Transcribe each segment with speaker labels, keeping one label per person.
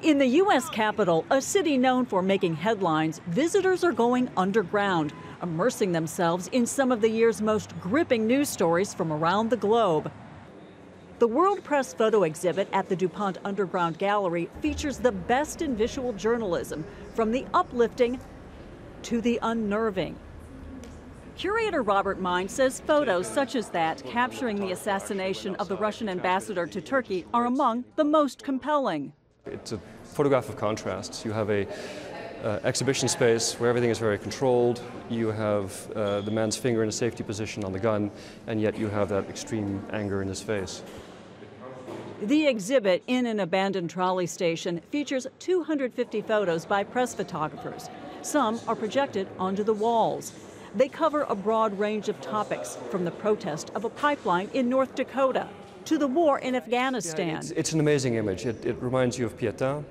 Speaker 1: In the U.S. Capitol, a city known for making headlines, visitors are going underground, immersing themselves in some of the year's most gripping news stories from around the globe. The World Press photo exhibit at the DuPont Underground Gallery features the best in visual journalism, from the uplifting to the unnerving. Curator Robert Mine says photos such as that capturing the assassination of the Russian ambassador to Turkey are among the most compelling.
Speaker 2: It's a photograph of contrasts. You have a exhibition space where everything is very controlled. You have the man's finger in a safety position on the gun, and yet you have that extreme anger in his face.
Speaker 1: The exhibit in an abandoned trolley station features 250 photos by press photographers. Some are projected onto the walls. They cover a broad range of topics, from the protest of a pipeline in North Dakota to the war in Afghanistan.
Speaker 2: Yeah, it's an amazing image. It reminds you of Pietà.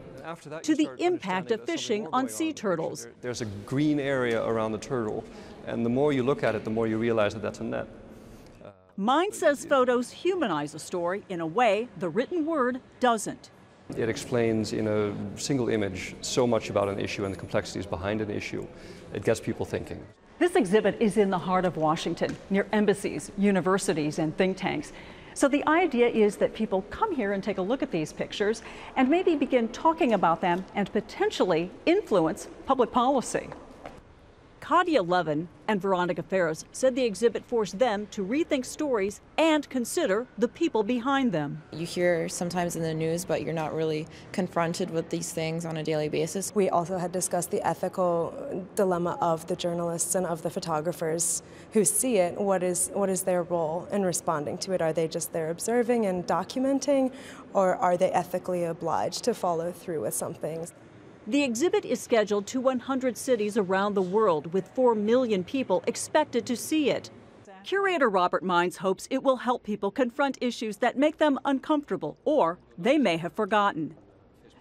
Speaker 1: To the impact of fishing on sea turtles.
Speaker 2: There's a green area around the turtle, and the more you look at it, the more you realize that that's a net.
Speaker 1: Mine says photos humanize a story in a way the written word doesn't.
Speaker 2: It explains in a single image so much about an issue and the complexities behind an issue. It gets people thinking.
Speaker 1: This exhibit is in the heart of Washington, near embassies, universities, and think tanks. So the idea is that people come here and take a look at these pictures and maybe begin talking about them and potentially influence public policy. Claudia Levin and Veronica Ferris said the exhibit forced them to rethink stories and consider the people behind them.
Speaker 3: You hear sometimes in the news, but you're not really confronted with these things on a daily basis.
Speaker 4: We also had discussed the ethical dilemma of the journalists and of the photographers who see it. What is their role in responding to it? Are they just there observing and documenting, or are they ethically obliged to follow through with something?
Speaker 1: The exhibit is scheduled to 100 cities around the world, with 4 million people expected to see it. Curator Robert Mines hopes it will help people confront issues that make them uncomfortable or they may have forgotten.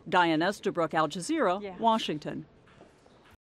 Speaker 1: Diane, Eastabrook, Al Jazeera, Washington.